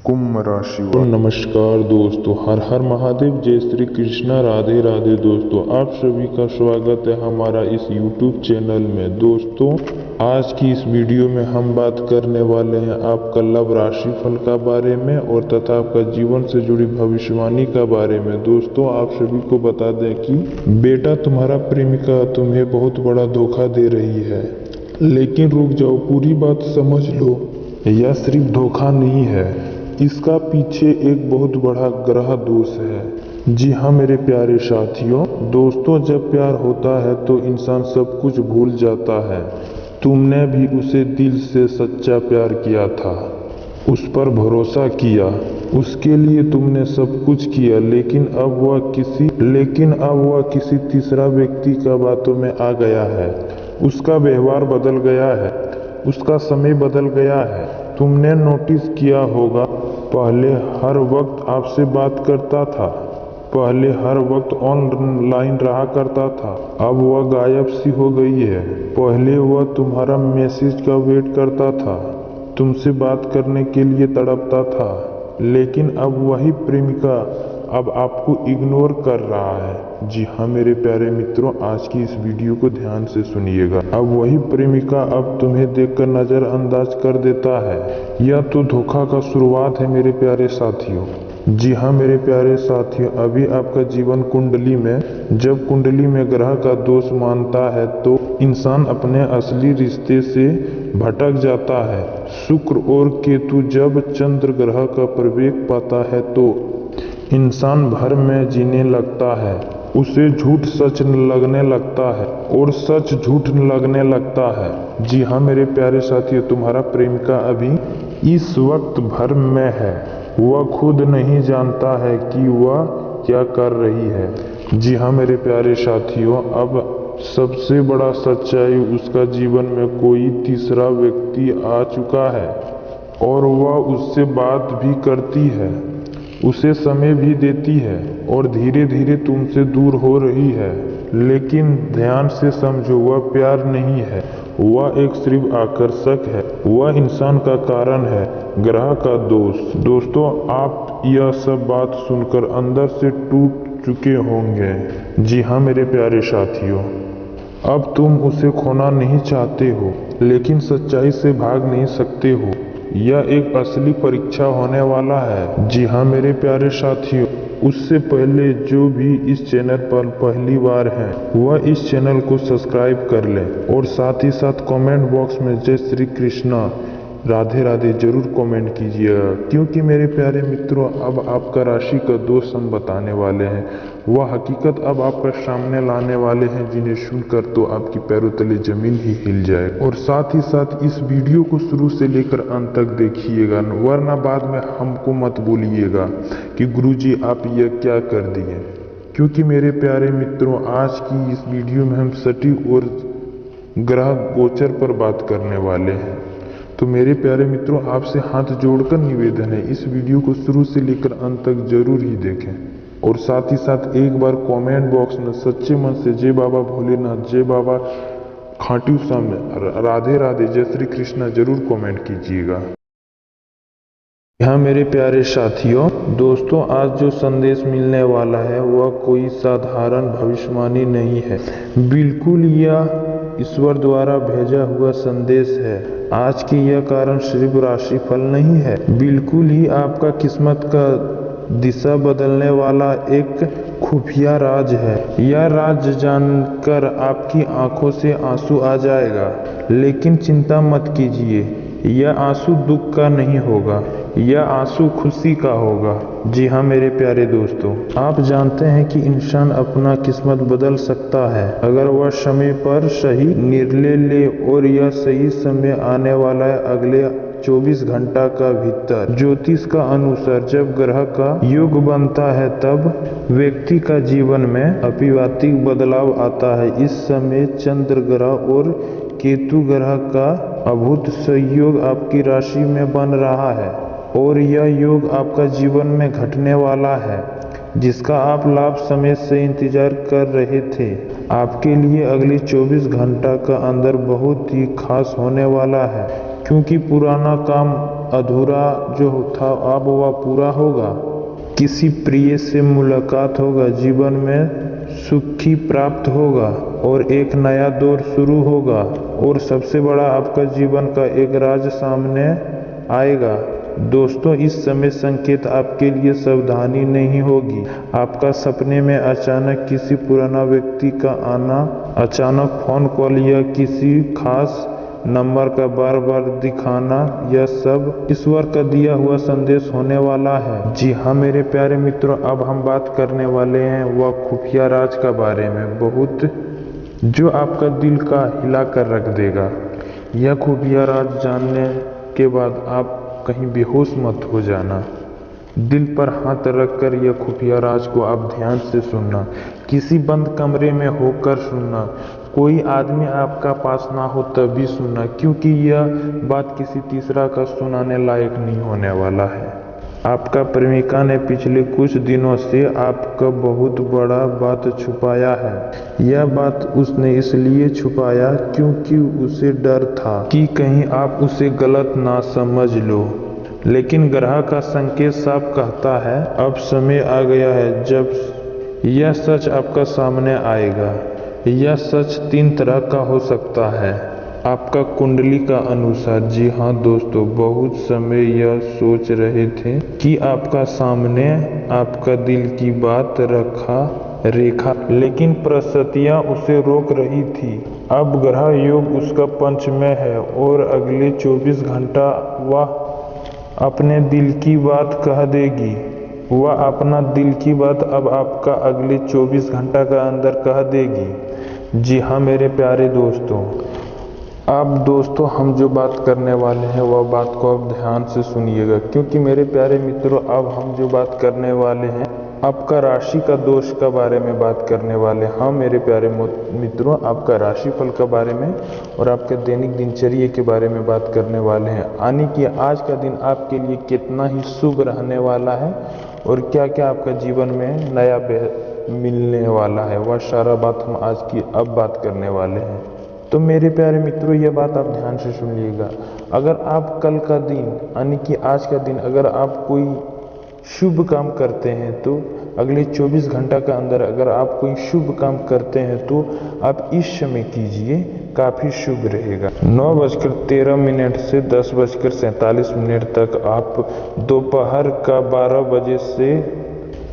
कुंभ राशि तो नमस्कार दोस्तों, हर हर महादेव, जय श्री कृष्णा, राधे राधे। दोस्तों आप सभी का स्वागत है हमारा इस YouTube चैनल में। दोस्तों आज की इस वीडियो में हम बात करने वाले हैं आपका लव राशि फल का बारे में और तथा आपका जीवन से जुड़ी भविष्यवाणी का बारे में। दोस्तों आप सभी को बता दें कि बेटा तुम्हारा प्रेमिका तुम्हें बहुत बड़ा धोखा दे रही है, लेकिन रुक जाओ, पूरी बात समझ लो। यह सिर्फ धोखा नहीं है, इसका पीछे एक बहुत बड़ा ग्रह दोष है। जी हाँ मेरे प्यारे साथियों, दोस्तों जब प्यार होता है तो इंसान सब कुछ भूल जाता है। तुमने भी उसे दिल से सच्चा प्यार किया था, उस पर भरोसा किया, उसके लिए तुमने सब कुछ किया, लेकिन अब वह किसी तीसरा व्यक्ति का बातों में आ गया है। उसका व्यवहार बदल गया है, उसका समय बदल गया है। तुमने नोटिस किया होगा, पहले हर वक्त आपसे बात करता था, पहले हर वक्त ऑनलाइन रहा करता था, अब वह गायब सी हो गई है। पहले वह तुम्हारा मैसेज का वेट करता था, तुमसे बात करने के लिए तड़पता था, लेकिन अब वही प्रेमिका अब आपको इग्नोर कर रहा है। जी हाँ मेरे प्यारे मित्रों, आज की इस वीडियो को ध्यान से सुनिएगा। अब वही प्रेमिका अब तुम्हें देखकर नजरअंदाज कर देता है। यह तो धोखा का शुरुआत है मेरे प्यारे साथियों। जी हाँ मेरे प्यारे साथियों, अभी आपका जीवन कुंडली में, जब कुंडली में ग्रह का दोष मानता है तो इंसान अपने असली रिश्ते से भटक जाता है। शुक्र और केतु जब चंद्र ग्रह का प्रवेश पाता है तो इंसान भर में जीने लगता है, उसे झूठ सच लगने लगता है और सच झूठ लगने लगता है। जी हाँ मेरे प्यारे साथियों, तुम्हारा प्रेमिका अभी इस वक्त भर में है, वह खुद नहीं जानता है कि वह क्या कर रही है। जी हाँ मेरे प्यारे साथियों, अब सबसे बड़ा सच्चाई, उसका जीवन में कोई तीसरा व्यक्ति आ चुका है और वह उससे बात भी करती है, उसे समय भी देती है और धीरे धीरे तुमसे दूर हो रही है। लेकिन ध्यान से समझो, वह प्यार नहीं है, वह एक सिर्फ आकर्षक है, वह इंसान का कारण है, ग्रह का दोष। दोस्तों आप यह सब बात सुनकर अंदर से टूट चुके होंगे। जी हाँ मेरे प्यारे साथियों, अब तुम उसे खोना नहीं चाहते हो, लेकिन सच्चाई से भाग नहीं सकते हो। यह एक असली परीक्षा होने वाला है। जी हाँ मेरे प्यारे साथियों, उससे पहले जो भी इस चैनल पर पहली बार हैं, वह इस चैनल को सब्सक्राइब कर लें और साथ ही साथ कमेंट बॉक्स में जय श्री कृष्णा, राधे राधे जरूर कमेंट कीजिएगा। क्योंकि मेरे प्यारे मित्रों, अब आपका राशि का दोष हम बताने वाले हैं, वह हकीकत अब आपका सामने लाने वाले हैं, जिन्हें सुनकर तो आपकी पैरों तले जमीन ही हिल जाए। और साथ ही साथ इस वीडियो को शुरू से लेकर अंत तक देखिएगा, वरना बाद में हमको मत बोलिएगा कि गुरुजी आप यह क्या कर दिए। क्योंकि मेरे प्यारे मित्रों, आज की इस वीडियो में हम सटीक और ग्रह गोचर पर बात करने वाले हैं। तो मेरे प्यारे मित्रों, आपसे हाथ जोड़कर निवेदन है, इस वीडियो को शुरू से लेकर अंत तक जरूर ही देखें और साथ ही साथ एक बार कमेंट बॉक्स में सच्चे मन से जय बाबा भोलेनाथ, जय बाबा खाटू श्याम, राधे राधे, जय श्री कृष्णा जरूर कमेंट कीजिएगा। यहाँ मेरे प्यारे साथियों, दोस्तों आज जो संदेश मिलने वाला है वह कोई साधारण भविष्यवाणी नहीं है, बिल्कुल यह ईश्वर द्वारा भेजा हुआ संदेश है। आज की यह कारण सिर्फ राशिफल नहीं है, बिल्कुल ही आपका किस्मत का दिशा बदलने वाला एक खुफिया राज है। यह राज जानकर आपकी आंखों से आंसू आ जाएगा, लेकिन चिंता मत कीजिए, यह आंसू दुख का नहीं होगा, यह आंसू खुशी का होगा। जी हाँ मेरे प्यारे दोस्तों, आप जानते हैं कि इंसान अपना किस्मत बदल सकता है अगर वह समय पर सही निर्णय ले, और यह सही समय आने वाला है अगले 24 घंटा का भीतर। ज्योतिष का अनुसार जब ग्रह का योग बनता है तब व्यक्ति का जीवन में अभिवातिक बदलाव आता है। इस समय चंद्र ग्रह और केतु ग्रह का अद्भुत संयोग आपकी राशि में बन रहा है और यह योग आपका जीवन में घटने वाला है, जिसका आप लाभ समय से इंतजार कर रहे थे। आपके लिए अगली 24 घंटा का अंदर बहुत ही खास होने वाला है, क्योंकि पुराना काम अधूरा जो था अब वह पूरा होगा। किसी प्रिय से मुलाकात होगा, जीवन में सुखी प्राप्त होगा और एक नया दौर शुरू होगा। और सबसे बड़ा आपका जीवन का एक राज सामने आएगा। दोस्तों, इस समय संकेत आपके लिए सावधानी नहीं होगी। आपका सपने में अचानक किसी पुराना व्यक्ति का आना, अचानक फोन कॉल या किसी खास नंबर का बार बार दिखाना, यह सब ईश्वर का दिया हुआ संदेश होने वाला है। जी हाँ मेरे प्यारे मित्रों, अब हम बात करने वाले हैं वह खुफिया राज का बारे में, बहुत जो आपका दिल का हिला कर रख देगा। यह खुफिया राज जानने के बाद आप कहीं बेहोश मत हो जाना। दिल पर हाथ रखकर यह खुफिया राज को आप ध्यान से सुनना, किसी बंद कमरे में होकर सुनना, कोई आदमी आपका पास ना हो तभी सुनना, क्योंकि यह बात किसी तीसरा का सुनाने लायक नहीं होने वाला है। आपका प्रेमिका ने पिछले कुछ दिनों से आपका बहुत बड़ा बात छुपाया है। यह बात उसने इसलिए छुपाया क्योंकि उसे डर था कि कहीं आप उसे गलत ना समझ लो। लेकिन ग्रह का संकेत साफ कहता है अब समय आ गया है जब यह सच आपका सामने आएगा। यह सच 3 तरह का हो सकता है आपका कुंडली का अनुसार। जी हाँ दोस्तों, बहुत समय यह सोच रहे थे कि आपका सामने आपका दिल की बात रेखा, लेकिन परिस्थितियां उसे रोक रही थी। अब ग्रह योग उसका पंच में है और अगले 24 घंटा वह अपने दिल की बात कह देगी। वह अपना दिल की बात अब आपका अगले 24 घंटा का अंदर कह देगी। जी हाँ मेरे प्यारे दोस्तों, अब दोस्तों हम जो बात करने वाले हैं वह बात को अब ध्यान से सुनिएगा, क्योंकि मेरे प्यारे मित्रों अब हम जो बात करने वाले हैं आपका राशि का दोष के बारे में बात करने वाले हैं। हाँ मेरे प्यारे मित्रों, आपका राशिफल के बारे में और आपके दैनिक दिनचर्या के बारे में बात करने वाले हैं, यानी कि आज का दिन आपके लिए कितना ही शुभ रहने वाला है और क्या क्या आपका जीवन में नया मिलने वाला है, वह सारा बात हम आज की अब बात करने वाले हैं। तो मेरे प्यारे मित्रों यह बात आप ध्यान से सुनिएगा। अगर आप कल का दिन यानी कि आज का दिन अगर आप कोई शुभ काम करते हैं तो अगले 24 घंटा के अंदर अगर आप कोई शुभ काम करते हैं तो आप इस समय कीजिए, काफ़ी शुभ रहेगा। 9:13 से 10:47 तक आप दोपहर का 12 बजे से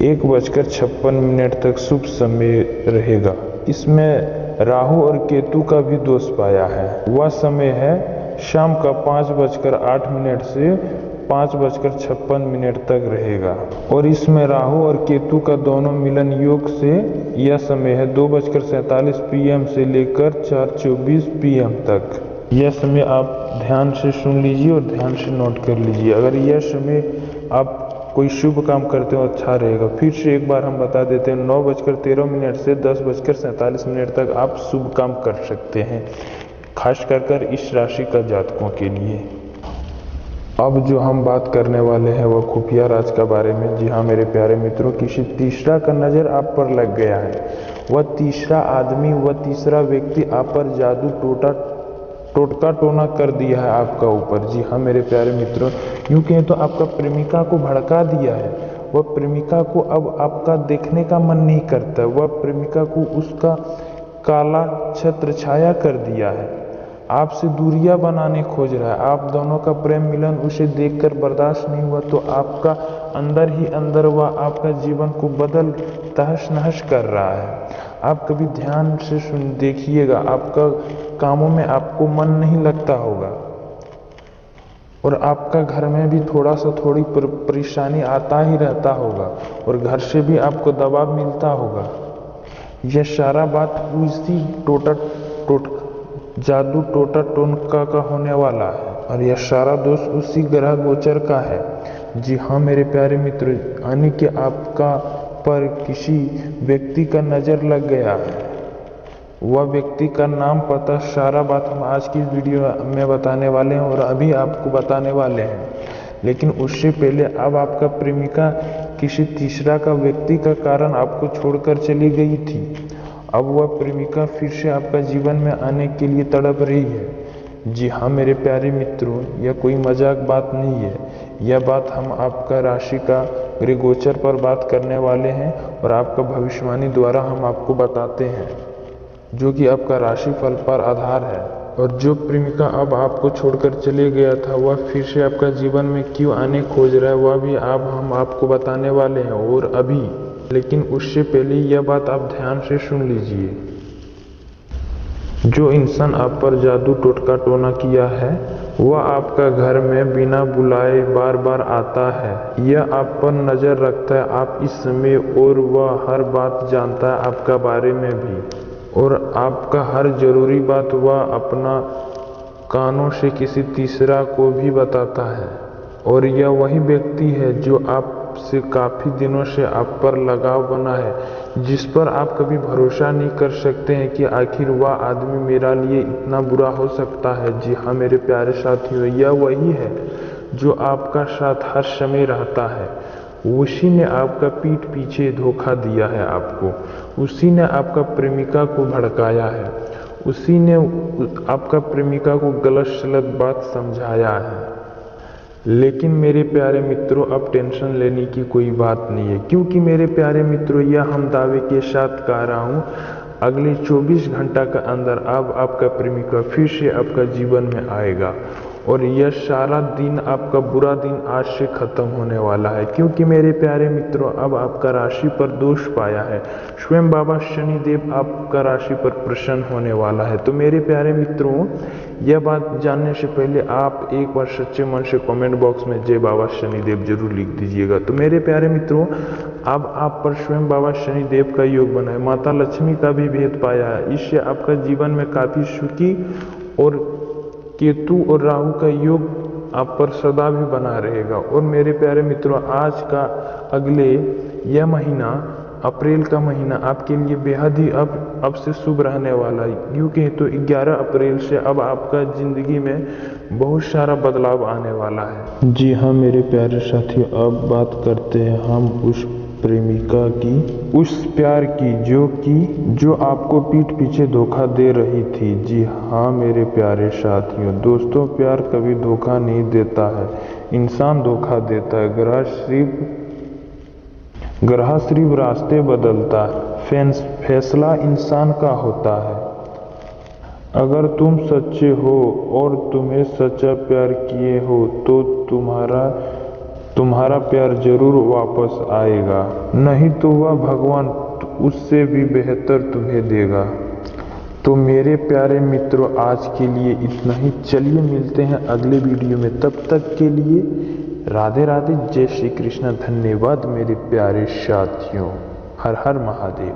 1:56 तक शुभ समय रहेगा। इसमें राहु और केतु का भी दोष पाया है। वह समय है शाम का 5:08 से 5:56 तक रहेगा और इसमें राहु और केतु का दोनों मिलन योग से यह समय है 2:47 PM से लेकर 4:24 PM तक। यह समय आप ध्यान से सुन लीजिए और ध्यान से नोट कर लीजिए। अगर यह समय आप कोई शुभ काम करते हो अच्छा रहेगा। फिर से एक बार हम बता देते हैं 9:13 से 10:47 तक आप शुभ काम कर सकते हैं, खास कर इस राशि का जातकों के लिए। अब जो हम बात करने वाले हैं वह खुफिया राज का बारे में। जी हाँ मेरे प्यारे मित्रों, किसी तीसरा का नज़र आप पर लग गया है। वह तीसरा आदमी, वह तीसरा व्यक्ति आप पर जादू टोटका टोना कर दिया है आपका ऊपर। जी हाँ मेरे प्यारे मित्रों, यूँ कहें तो आपका प्रेमिका को भड़का दिया है। वह प्रेमिका को अब आपका देखने का मन नहीं करता है। वह प्रेमिका को उसका काला छत्र छाया कर दिया है, आपसे दूरियां बनाने खोज रहा है। आप दोनों का प्रेम मिलन उसे देखकर बर्दाश्त नहीं हुआ तो आपका अंदर ही अंदर वह आपका जीवन को बदल तहस नहस कर रहा है। आप कभी ध्यान से देखिएगा, आपका कामों में आपको मन नहीं लगता होगा और आपका घर में भी थोड़ी परेशानी आता ही रहता होगा और घर से भी आपको दबाव मिलता होगा। यह सारा बात उसी जादू टोटा टोनका का होने वाला है और यह सारा दोष उसी ग्रह गोचर का है। जी हाँ मेरे प्यारे मित्र, यानी कि आपका पर किसी व्यक्ति का नज़र लग गया है। वह व्यक्ति का नाम पता सारा बात हम आज की वीडियो में बताने वाले हैं और अभी आपको बताने वाले हैं। लेकिन उससे पहले अब आपका प्रेमिका किसी तीसरा का व्यक्ति का कारण आपको छोड़कर चली गई थी। अब वह प्रेमिका फिर से आपका जीवन में आने के लिए तड़प रही है। जी हाँ मेरे प्यारे मित्रों, यह कोई मजाक बात नहीं है। यह बात हम आपका राशि का गृहगोचर पर बात करने वाले हैं और आपका भविष्यवाणी द्वारा हम आपको बताते हैं, जो कि आपका राशिफल पर आधार है। और जो प्रेमिका अब आपको छोड़कर चले गया था, वह फिर से आपका जीवन में क्यों आने खोज रहा है, वह भी हम आपको बताने वाले हैं और अभी। लेकिन उससे पहले यह बात आप ध्यान से सुन लीजिए। जो इंसान आप पर जादू टोटका टोना किया है, वह आपका घर में बिना बुलाए बार बार आता है। यह आप पर नज़र रखता है आप इस समय, और वह हर बात जानता है आपका बारे में भी, और आपका हर जरूरी बात वह अपना कानों से किसी तीसरा को भी बताता है। और यह वही व्यक्ति है जो आपसे काफ़ी दिनों से आप पर लगाव बना है, जिस पर आप कभी भरोसा नहीं कर सकते हैं कि आखिर वह आदमी मेरा लिए इतना बुरा हो सकता है। जी हाँ मेरे प्यारे साथियों, यह वही है जो आपका साथ हर समय रहता है। उसी ने आपका पीठ पीछे धोखा दिया है आपको, उसी ने आपका प्रेमिका को भड़काया है, उसी ने आपका प्रेमिका को गलत सलत बात समझाया है। लेकिन मेरे प्यारे मित्रों, अब टेंशन लेने की कोई बात नहीं है, क्योंकि मेरे प्यारे मित्रों, यह हम दावे के साथ कह रहा हूँ, अगले 24 घंटा के अंदर अब आपका प्रेमिका फिर से आपका जीवन में आएगा। और यह सारा दिन, आपका बुरा दिन आज से खत्म होने वाला है, क्योंकि मेरे प्यारे मित्रों, अब आपका राशि पर दोष पाया है। स्वयं बाबा शनिदेव आपका राशि पर प्रसन्न होने वाला है। तो मेरे प्यारे मित्रों, यह बात जानने से पहले आप एक बार सच्चे मन से कमेंट बॉक्स में जय बाबा शनिदेव जरूर लिख दीजिएगा। तो मेरे प्यारे मित्रों, अब आप पर स्वयं बाबा शनिदेव का योग बना है, माता लक्ष्मी का भी भेद पाया है। इससे आपका जीवन में काफ़ी सुखी, और केतु और राहु का योग आप पर सदा भी बना रहेगा। और मेरे प्यारे मित्रों, आज का अगले यह महीना, अप्रैल का महीना आपके लिए बेहद ही अब से शुभ रहने वाला है, क्योंकि तो 11 अप्रैल से अब आपका ज़िंदगी में बहुत सारा बदलाव आने वाला है। जी हाँ मेरे प्यारे साथियों, अब बात करते हैं हम उस प्रेमिका की, उस प्यार की जो आपको पीठ पीछे धोखा दे रही थी। जी हाँ मेरे प्यारे साथियों, दोस्तों प्यार कभी धोखा नहीं देता है, इंसान धोखा देता है। ग्रह सिर्फ रास्ते बदलता है, फैसला इंसान का होता है। अगर तुम सच्चे हो और तुम्हें सच्चा प्यार किए हो, तो तुम्हारा प्यार जरूर वापस आएगा, नहीं तो वह भगवान उससे भी बेहतर तुम्हें देगा। तो मेरे प्यारे मित्रों, आज के लिए इतना ही। चलिए मिलते हैं अगले वीडियो में, तब तक के लिए राधे राधे, जय श्री कृष्ण, धन्यवाद मेरे प्यारे साथियों, हर हर महादेव।